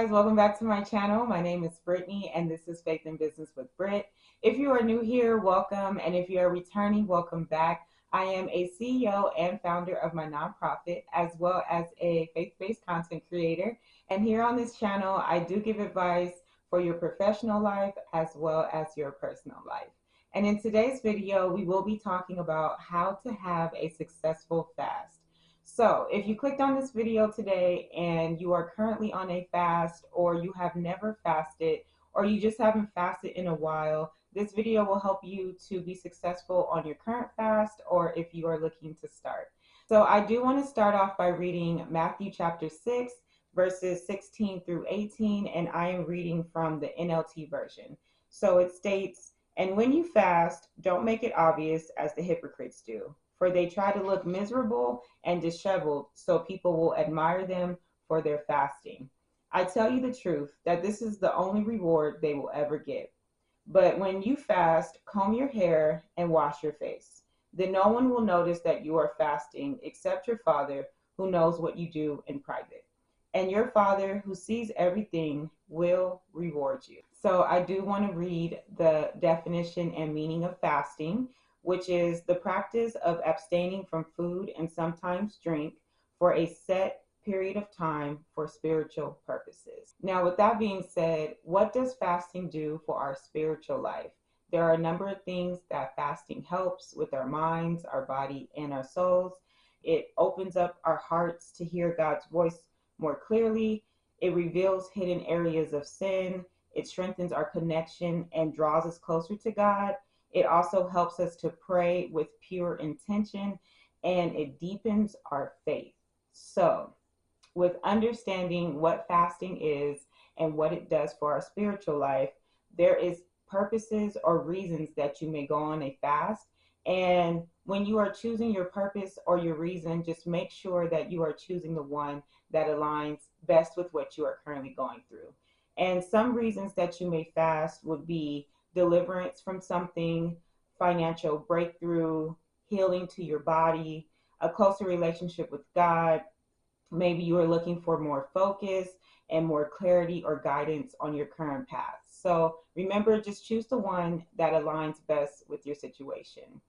guys, welcome back to my channel. My name is Brittany and this is Faith in Business with Britt. If you are new here, welcome, and if you are returning, welcome back. I am a CEO and founder of my nonprofit as well as a faith-based content creator. And here on this channel, I do give advice for your professional life as well as your personal life. And in today's video, we will be talking about how to have a successful fast. So if you clicked on this video today and you are currently on a fast, or you have never fasted, or you just haven't fasted in a while, this video will help you to be successful on your current fast or if you are looking to start. So I do want to start off by reading Matthew chapter 6, verses 16 through 18, and I am reading from the NLT version. So it states, "And when you fast, don't make it obvious as the hypocrites do, for they try to look miserable and disheveled so people will admire them for their fasting. I tell you the truth that this is the only reward they will ever get. But when you fast, comb your hair and wash your face. Then no one will notice that you are fasting except your Father who knows what you do in private. And your Father who sees everything will reward you." So I do want to read the definition and meaning of fasting, which is the practice of abstaining from food and sometimes drink for a set period of time for spiritual purposes. Now, with that being said, what does fasting do for our spiritual life? There are a number of things that fasting helps with our minds, our body, and our souls. It opens up our hearts to hear God's voice more clearly. It reveals hidden areas of sin. It strengthens our connection and draws us closer to God. It also helps us to pray with pure intention, and it deepens our faith. So, with understanding what fasting is and what it does for our spiritual life, there is purposes or reasons that you may go on a fast. And when you are choosing your purpose or your reason, just make sure that you are choosing the one that aligns best with what you are currently going through. And some reasons that you may fast would be deliverance from something, financial breakthrough, healing to your body, a closer relationship with God. Maybe you are looking for more focus and more clarity or guidance on your current path. So remember, just choose the one that aligns best with your situation.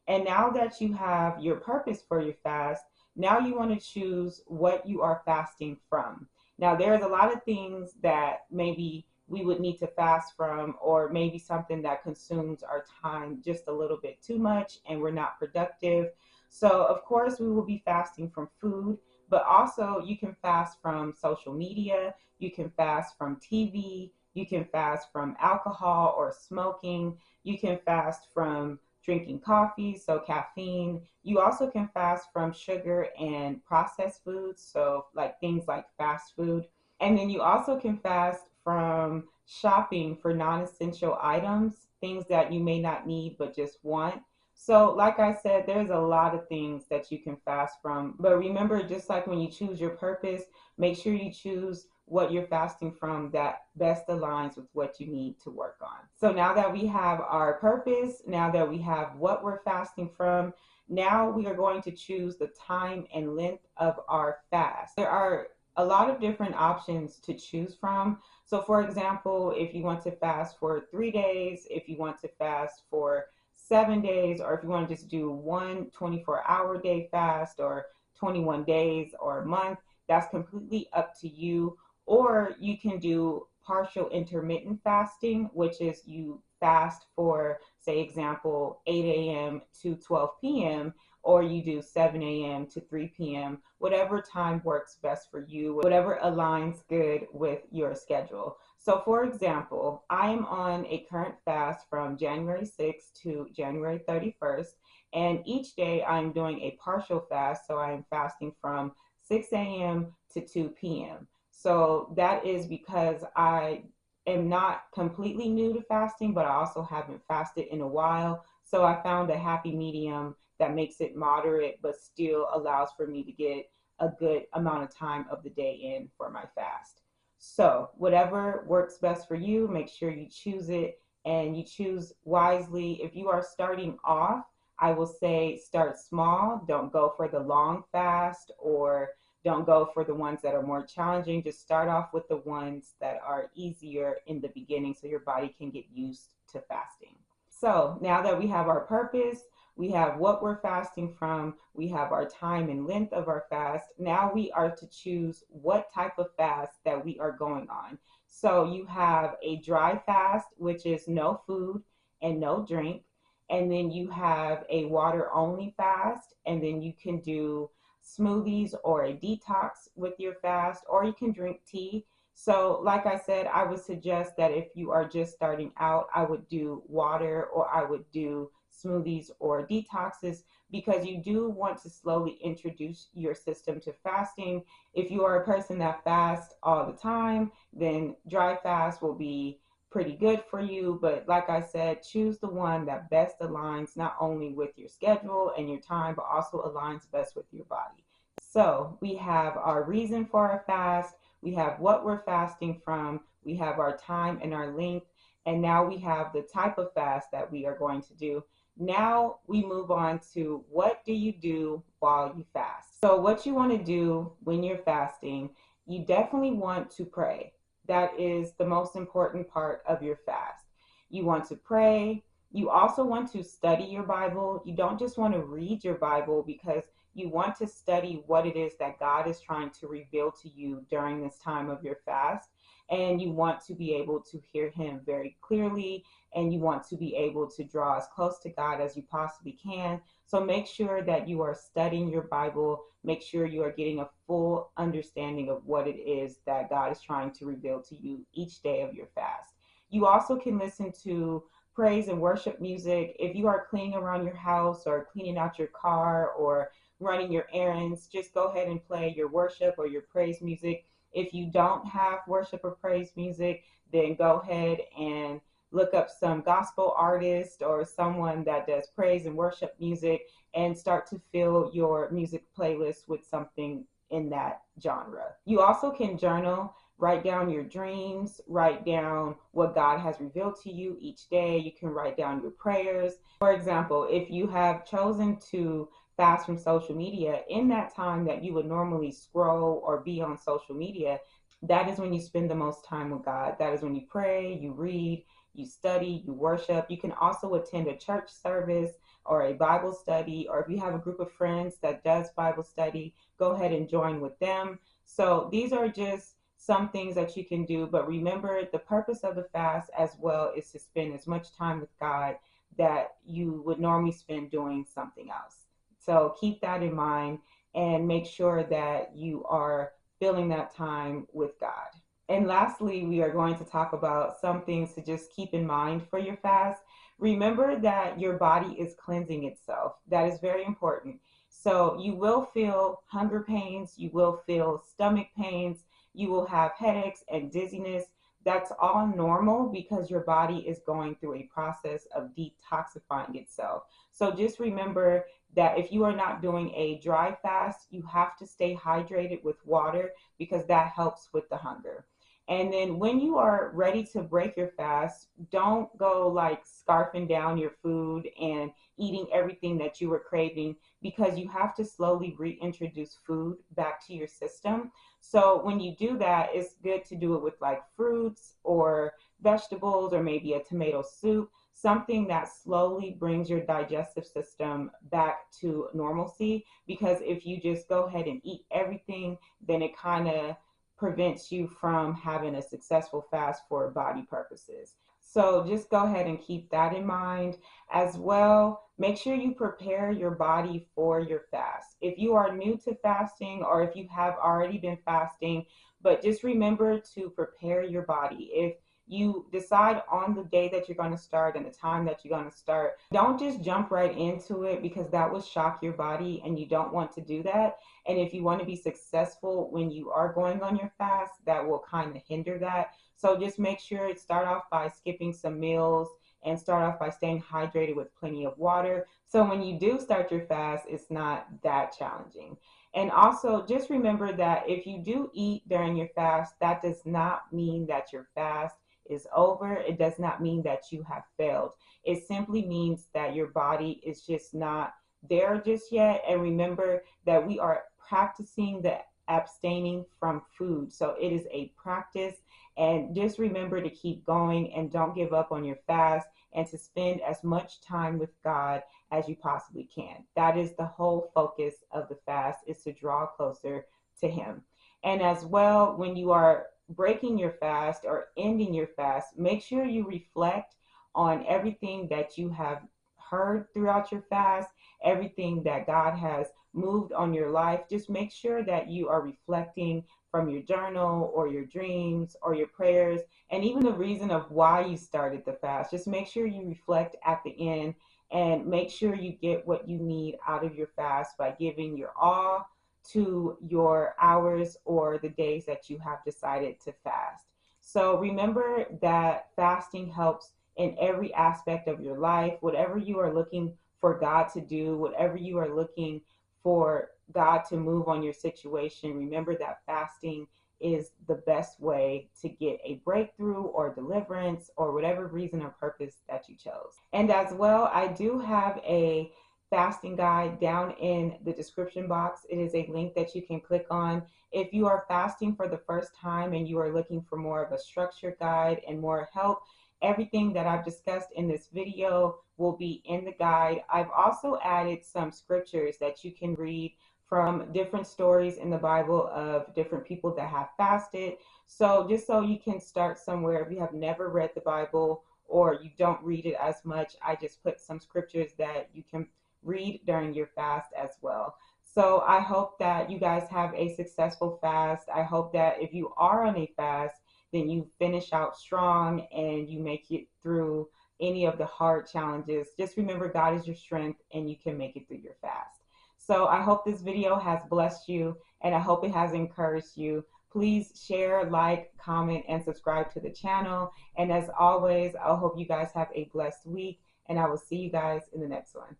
And now that you have your purpose for your fast, now you want to choose what you are fasting from. Now, there's a lot of things that maybe we would need to fast from, or maybe something that consumes our time just a little bit too much and we're not productive. So of course we will be fasting from food, but also you can fast from social media, you can fast from TV, you can fast from alcohol or smoking, you can fast from drinking coffee, so caffeine. You also can fast from sugar and processed foods, so like things like fast food. And then you also can fast from shopping for non-essential items, things that you may not need but just want. So like I said, there's a lot of things that you can fast from. But remember, just like when you choose your purpose, make sure you choose what you're fasting from that best aligns with what you need to work on. So now that we have our purpose, now that we have what we're fasting from, now we are going to choose the time and length of our fast. There are a lot of different options to choose from. So for example, if you want to fast for 3 days, if you want to fast for 7 days, or if you want to just do one 24-hour day fast, or 21 days or a month, that's completely up to you. Or you can do partial intermittent fasting, which is you fast for, say, example, 8 a.m. to 12 p.m., or you do 7 a.m. to 3 p.m., whatever time works best for you, whatever aligns good with your schedule. So for example, I am on a current fast from January 6th to January 31st, and each day I'm doing a partial fast, so I am fasting from 6 a.m. to 2 p.m. So that is because I am not completely new to fasting, but I also haven't fasted in a while. So I found a happy medium that makes it moderate, but still allows for me to get a good amount of time of the day in for my fast. So whatever works best for you, make sure you choose it and you choose wisely. If you are starting off, I will say start small. Don't go for the long fast or Don't go for the ones that are more challenging. Just start off with the ones that are easier in the beginning so your body can get used to fasting. So now that we have our purpose, we have what we're fasting from, we have our time and length of our fast. Now we are to choose what type of fast that we are going on. So you have a dry fast, which is no food and no drink. And then you have a water only fast. And then you can do smoothies or a detox with your fast, or you can drink tea. So, like I said, I would suggest that if you are just starting out, I would do water or I would do smoothies or detoxes, because you do want to slowly introduce your system to fasting. If you are a person that fasts all the time, then dry fast will be pretty good for you. But like I said, choose the one that best aligns not only with your schedule and your time, but also aligns best with your body. So we have our reason for our fast, we have what we're fasting from, we have our time and our length, and now we have the type of fast that we are going to do. Now we move on to what do you do while you fast. So what you want to do when you're fasting, you definitely want to pray. That is the most important part of your fast. You want to pray. You also want to study your Bible. You don't just want to read your Bible, because you want to study what it is that God is trying to reveal to you during this time of your fast. And you want to be able to hear him very clearly, and you want to be able to draw as close to God as you possibly can. So make sure that you are studying your Bible. Make sure you are getting a full understanding of what it is that God is trying to reveal to you each day of your fast. You also can listen to praise and worship music. If you are cleaning around your house or cleaning out your car or running your errands, just go ahead and play your worship or your praise music. If you don't have worship or praise music, then go ahead and look up some gospel artist or someone that does praise and worship music, and start to fill your music playlist with something in that genre. You also can journal. Write down your dreams, write down what God has revealed to you each day. You can write down your prayers. For example, if you have chosen to fast from social media, in that time that you would normally scroll or be on social media, that is when you spend the most time with God. That is when you pray, you read, you study, you worship. You can also attend a church service or a Bible study, or if you have a group of friends that does Bible study, go ahead and join with them. So these are just some things that you can do, but remember, the purpose of the fast as well is to spend as much time with God that you would normally spend doing something else. So keep that in mind and make sure that you are filling that time with God. And lastly, we are going to talk about some things to just keep in mind for your fast. Remember that your body is cleansing itself. That is very important. So you will feel hunger pains, you will feel stomach pains, you will have headaches and dizziness. That's all normal because your body is going through a process of detoxifying itself. So just remember that if you are not doing a dry fast, you have to stay hydrated with water, because that helps with the hunger. And then when you are ready to break your fast, don't go like scarfing down your food and eating everything that you were craving, because you have to slowly reintroduce food back to your system. So when you do that, it's good to do it with like fruits or vegetables or maybe a tomato soup, something that slowly brings your digestive system back to normalcy. Because if you just go ahead and eat everything, then it kind of prevents you from having a successful fast for body purposes. So just go ahead and keep that in mind as well. Make sure you prepare your body for your fast. If you are new to fasting, or if you have already been fasting, but just remember to prepare your body. If you decide on the day that you're going to start and the time that you're going to start, don't just jump right into it, because that will shock your body and you don't want to do that. And if you want to be successful when you are going on your fast, that will kind of hinder that. So just make sure to start off by skipping some meals and start off by staying hydrated with plenty of water. So when you do start your fast, it's not that challenging. And also just remember that if you do eat during your fast, that does not mean that your fast is over. It does not mean that you have failed. It simply means that your body is just not there just yet. And remember that we are practicing the abstaining from food. So it is a practice. And just remember to keep going and don't give up on your fast, and to spend as much time with God as you possibly can. That is the whole focus of the fast, is to draw closer to Him. And as well, when you are breaking your fast or ending your fast, make sure you reflect on everything that you have heard throughout your fast, everything that God has moved on your life. Just make sure that you are reflecting from your journal or your dreams or your prayers, and even the reason of why you started the fast. Just make sure you reflect at the end, and make sure you get what you need out of your fast by giving your all to your hours or the days that you have decided to fast. So remember that fasting helps in every aspect of your life. Whatever you are looking for God to do, whatever you are looking for God to move on your situation, remember that fasting is the best way to get a breakthrough or deliverance or whatever reason or purpose that you chose. And as well, I do have a fasting guide down in the description box. It is a link that you can click on. If you are fasting for the first time and you are looking for more of a structured guide and more help, everything that I've discussed in this video will be in the guide. I've also added some scriptures that you can read from different stories in the Bible of different people that have fasted. So just so you can start somewhere, if you have never read the Bible or you don't read it as much, I just put some scriptures that you can read during your fast as well. So I hope that you guys have a successful fast. I hope that if you are on a fast, then you finish out strong and you make it through any of the hard challenges. Just remember, God is your strength and you can make it through your fast. So I hope this video has blessed you, and I hope it has encouraged you. Please share, like, comment, and subscribe to the channel. And as always, I hope you guys have a blessed week, and I will see you guys in the next one.